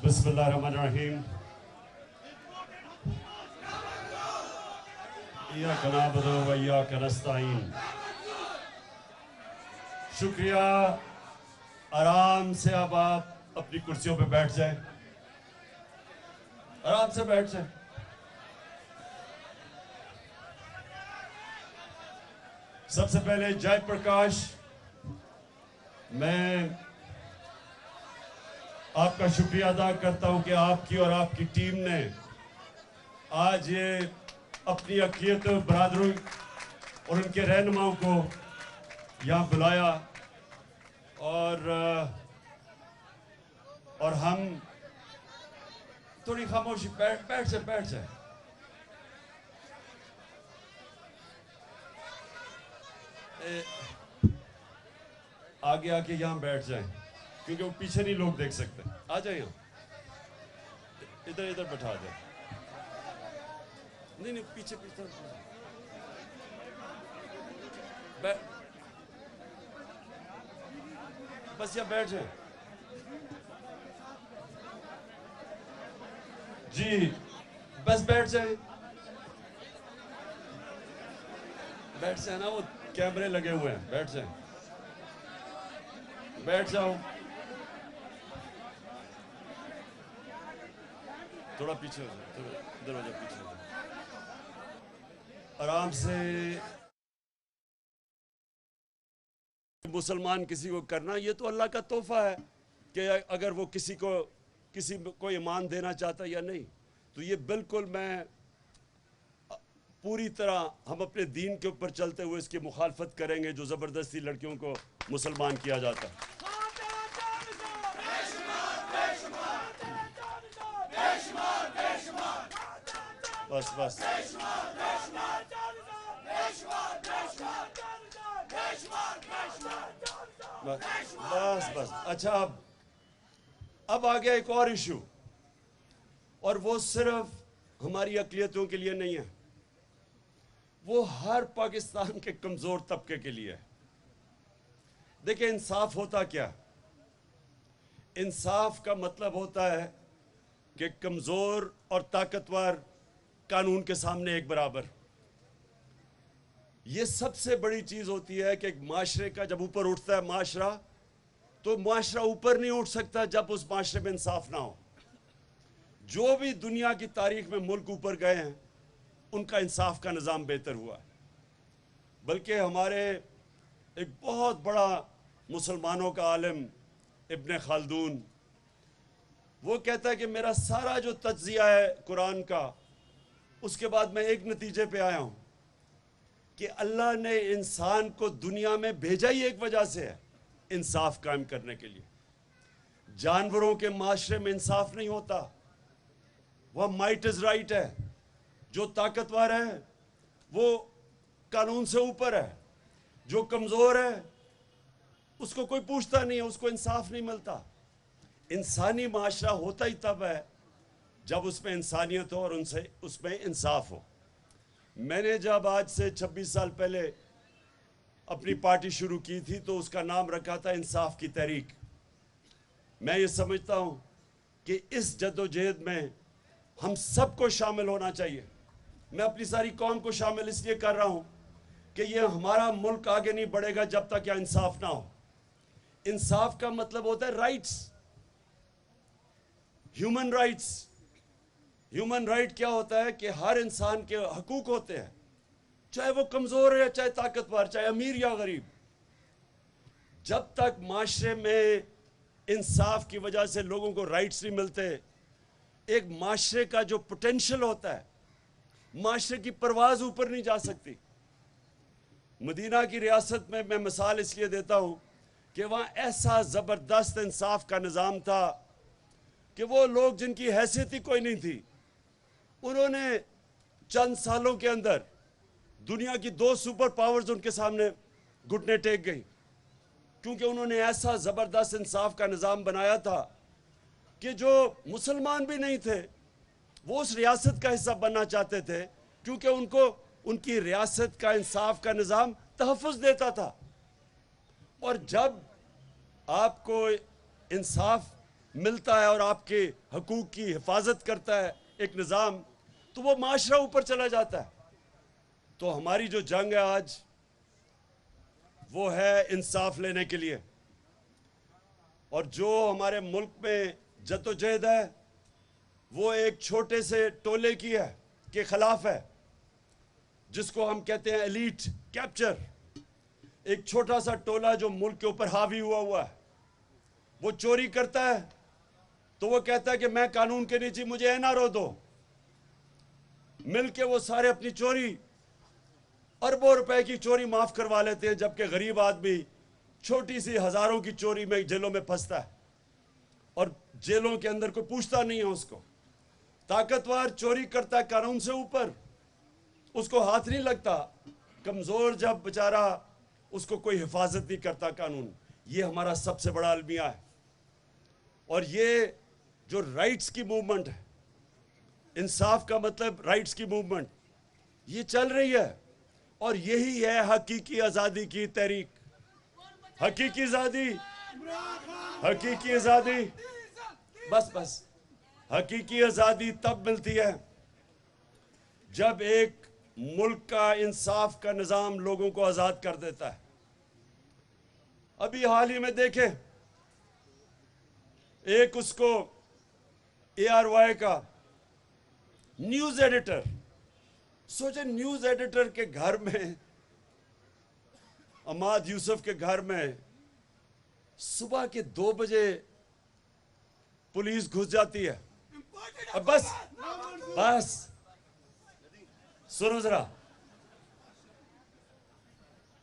बिस्मिल्लाहिर्रहमानिर्रहीम। इय्याका नअबुदु व इय्याका नस्तईन। शुक्रिया। आराम से अब आप अपनी कुर्सियों पे बैठ जाएं। आराम से बैठ जाएं। सबसे पहले जयप्रकाश, मैं आपका शुक्रिया अदा करता हूं कि आपकी और आपकी टीम ने आज ये अपनी अक़लियत बरादरों और उनके रहनुमाओं को यहाँ बुलाया और हम थोड़ी खामोशी बैठ जाए। आगे आके यहाँ बैठ जाएं क्योंकि वो पीछे नहीं लोग देख सकते। आ जाए यहाँ, इधर बैठा जाए। नहीं पीछे बस यहाँ बैठ जाए जी, बस बैठ जाए ना, वो कैमरे लगे हुए हैं। बैठ जाओ। थोड़ा पीछे हो जाओ, दरवाजा पीछे हो जाओ। आराम से। मुसलमान किसी को करना, ये तो अल्लाह का तोहफा है कि अगर वो किसी को ईमान देना चाहता या नहीं, तो ये बिल्कुल मैं पूरी तरह हम अपने दीन के ऊपर चलते हुए इसकी मुखालफत करेंगे जो ज़बरदस्ती लड़कियों को मुसलमान किया जाता है। बस अच्छा, अब आ गया एक और इशू, और वो सिर्फ हमारी अक़लियतों के लिए नहीं है, वो हर पाकिस्तान के कमजोर तबके के लिए है। देखिए, इंसाफ होता क्या? इंसाफ का मतलब होता है कि कमजोर और ताकतवर कानून के सामने एक बराबर। ये सबसे बड़ी चीज होती है कि एक माशरे का जब ऊपर उठता है माशरा, तो माशरा ऊपर नहीं उठ सकता जब उस माशरे में इंसाफ ना हो। जो भी दुनिया की तारीख में मुल्क ऊपर गए हैं, उनका इंसाफ का निज़ाम बेहतर हुआ है। बल्कि हमारे एक बहुत बड़ा मुसलमानों का आलिम इब्न खालदून, वो कहता है कि मेरा सारा जो तज्जिया है कुरान का, उसके बाद मैं एक नतीजे पे आया हूं कि अल्लाह ने इंसान को दुनिया में भेजा ही एक वजह से है, इंसाफ कायम करने के लिए। जानवरों के माशरे में इंसाफ नहीं होता, वह माइट इज राइट है। जो ताकतवर है वो कानून से ऊपर है, जो कमजोर है उसको कोई पूछता नहीं है, उसको इंसाफ नहीं मिलता। इंसानी माशरा होता ही तब है जब उसमें इंसानियत हो और उसमें इंसाफ हो। मैंने जब आज से 26 साल पहले अपनी पार्टी शुरू की थी तो उसका नाम रखा था इंसाफ की तहरीक। मैं ये समझता हूं कि इस जद्दोजहद में हम सबको शामिल होना चाहिए। मैं अपनी सारी कौम को शामिल इसलिए कर रहा हूं कि ये हमारा मुल्क आगे नहीं बढ़ेगा जब तक यहाँ इंसाफ ना हो। इंसाफ का मतलब होता है rights, human rights. Human right क्या होता है कि हर इंसान के हकूक होते हैं, चाहे वो कमजोर है, चाहे ताकतवर, चाहे अमीर या गरीब। जब तक माशरे में इंसाफ की वजह से लोगों को राइट्स नहीं मिलते, एक माशरे का जो पोटेंशियल होता है, माशरे की परवाज ऊपर नहीं जा सकती। मदीना की रियासत में मैं मिसाल इसलिए देता हूं कि वहां ऐसा जबरदस्त इंसाफ का निज़ाम था कि वो लोग जिनकी हैसियत ही कोई नहीं थी, उन्होंने चंद सालों के अंदर दुनिया की 2 सुपर पावर्स उनके सामने घुटने टेक गई, क्योंकि उन्होंने ऐसा जबरदस्त इंसाफ का निज़ाम बनाया था कि जो मुसलमान भी नहीं थे वो उस रियासत का हिस्सा बनना चाहते थे, क्योंकि उनको उनकी रियासत का इंसाफ का निज़ाम तहफ़्फ़ुज़ देता था। और जब आपको इंसाफ मिलता है और आपके हकूक की हिफाजत करता है एक निज़ाम, तो वो माशरा ऊपर चला जाता है। तो हमारी जो जंग है आज, वो है इंसाफ लेने के लिए। और जो हमारे मुल्क में जद्दोजहद है, वो एक छोटे से टोले की है, के खिलाफ है, जिसको हम कहते हैं एलीट कैप्चर। एक छोटा सा टोला जो मुल्क के ऊपर हावी हुआ है, वो चोरी करता है तो वो कहता है कि मैं कानून के नीचे, मुझे एनआरओ दो। मिलके वो सारे अपनी चोरी, अरबों रुपए की चोरी माफ करवा लेते हैं, जबकि गरीब आदमी छोटी सी हजारों की चोरी में जेलों में फंसता है और जेलों के अंदर कोई पूछता नहीं है उसको। ताकतवर चोरी करता है कानून से ऊपर, उसको हाथ नहीं लगता। कमजोर जब बेचारा, उसको कोई हिफाजत नहीं करता कानून। ये हमारा सबसे बड़ा अलमिया है। और ये जो राइट्स की मूवमेंट है, इंसाफ का मतलब राइट्स की मूवमेंट, ये चल रही है। और यही है हकीकी आजादी की तहरीक। हकीकी आजादी, हकीकी आजादी, बस हकीकी आजादी तब मिलती है जब एक मुल्क का इंसाफ का निजाम लोगों को आजाद कर देता है। अभी हाल ही में देखें, एक उसको ARY का न्यूज एडिटर, सोचे न्यूज एडिटर के घर में, अमाद यूसुफ के घर में सुबह के 2 बजे पुलिस घुस जाती है। अब बस सुनो जरा,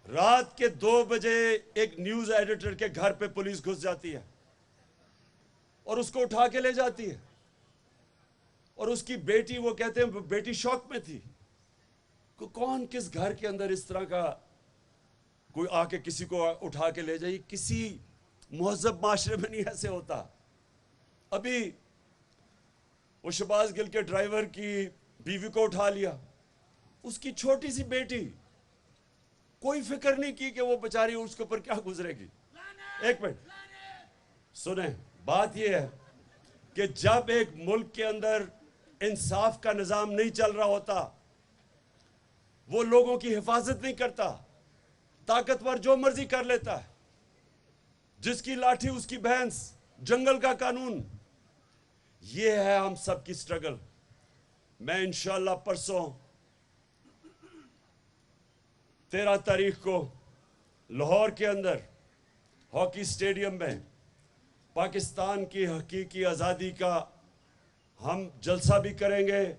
रात के 2 बजे एक न्यूज एडिटर के घर पे पुलिस घुस जाती है और उसको उठा के ले जाती है। और उसकी बेटी, वो कहते हैं बेटी शौक में थी कि कौन किस घर के अंदर इस तरह का कोई आके किसी को उठा के ले जाए। किसी मुहज़्ज़ब माशरे में नहीं ऐसे होता। अभी वो शहबाज गिल के ड्राइवर की बीवी को उठा लिया, उसकी छोटी सी बेटी, कोई फिक्र नहीं की कि वो बेचारी उसके ऊपर क्या गुजरेगी। एक मिनट सुने, बात यह है कि जब एक मुल्क के अंदर इंसाफ का निजाम नहीं चल रहा होता, वो लोगों की हिफाजत नहीं करता, ताकतवर जो मर्जी कर लेता है, जिसकी लाठी उसकी भैंस, जंगल का कानून। ये है हम सब की स्ट्रगल। मैं इंशाअल्लाह परसों 13 तारीख को लाहौर के अंदर हॉकी स्टेडियम में पाकिस्तान की हकीकी आज़ादी का हम जलसा भी करेंगे,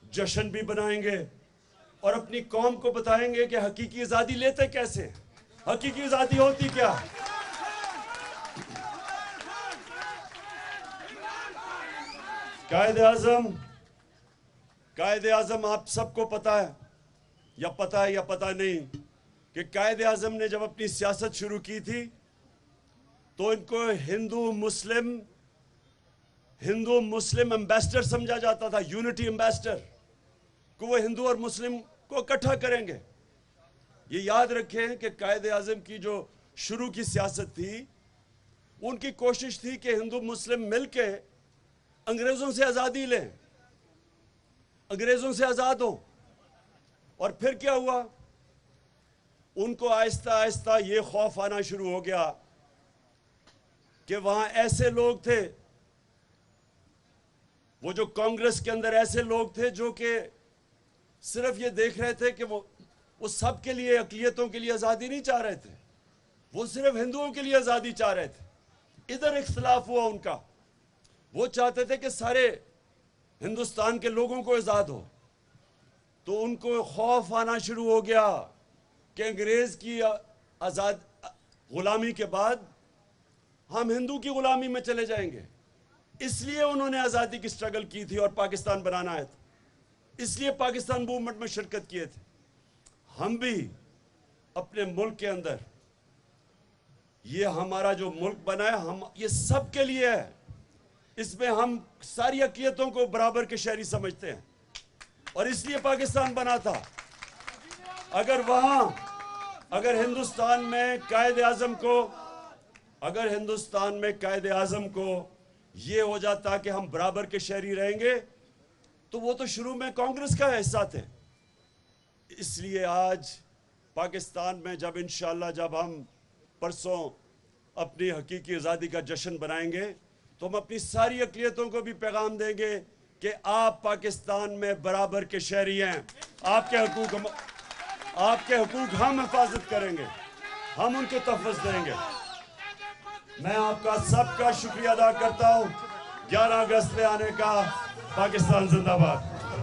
जश्न भी बनाएंगे और अपनी कौम को बताएंगे कि हकीकी आज़ादी लेते कैसे, हकीकी आज़ादी होती क्या। कायदे आज़म आप सबको पता है या पता नहीं कि कायदे आज़म ने जब अपनी सियासत शुरू की थी तो इनको हिंदू मुस्लिम एम्बेसडर समझा जाता था, यूनिटी एम्बेसडर, को वो हिंदू और मुस्लिम को इकट्ठा करेंगे। ये याद रखें कि कायदे आज़म की जो शुरू की सियासत थी, उनकी कोशिश थी कि हिंदू मुस्लिम मिलके अंग्रेजों से आज़ादी लें, अंग्रेजों से आज़ाद हो। और फिर क्या हुआ, उनको आहिस्ता आहिस्ता ये खौफ आना शुरू हो गया कि वहां ऐसे लोग थे, वो जो कांग्रेस के अंदर ऐसे लोग थे जो कि सिर्फ ये देख रहे थे कि वो सबके लिए, अक़लियतों के लिए आज़ादी नहीं चाह रहे थे, वो सिर्फ हिंदुओं के लिए आज़ादी चाह रहे थे। इधर इख्तिलाफ हुआ उनका। वो चाहते थे कि सारे हिंदुस्तान के लोगों को आज़ाद हो। तो उनको खौफ आना शुरू हो गया कि अंग्रेज की आज़ाद गुलामी के बाद हम हिंदू की गुलामी में चले जाएंगे। इसलिए उन्होंने आज़ादी की स्ट्रगल की थी और पाकिस्तान बनाना है, इसलिए पाकिस्तान मूवमेंट में शिरकत किए थे। हम भी अपने मुल्क के अंदर, ये हमारा जो मुल्क बना है, हम ये सब के लिए है। इसमें हम सारी अक़लियतों को बराबर के शहरी समझते हैं और इसलिए पाकिस्तान बना था। अगर हिंदुस्तान में कायदे आज़म को ये हो जाता कि हम बराबर के शहरी रहेंगे, तो वो तो शुरू में कांग्रेस का हिस्सा थे। इसलिए आज पाकिस्तान में जब इंशाअल्लाह जब हम परसों अपनी हकीकी आज़ादी का जश्न बनाएंगे, तो हम अपनी सारी अक़लियतों को भी पैगाम देंगे कि आप पाकिस्तान में बराबर के शहरी हैं। आपके हुकूक हम हिफाजत करेंगे, हम उनको तहफ़्फ़ुज़ देंगे। मैं आपका सबका शुक्रिया अदा करता हूँ 11 अगस्त में आने का। पाकिस्तान जिंदाबाद।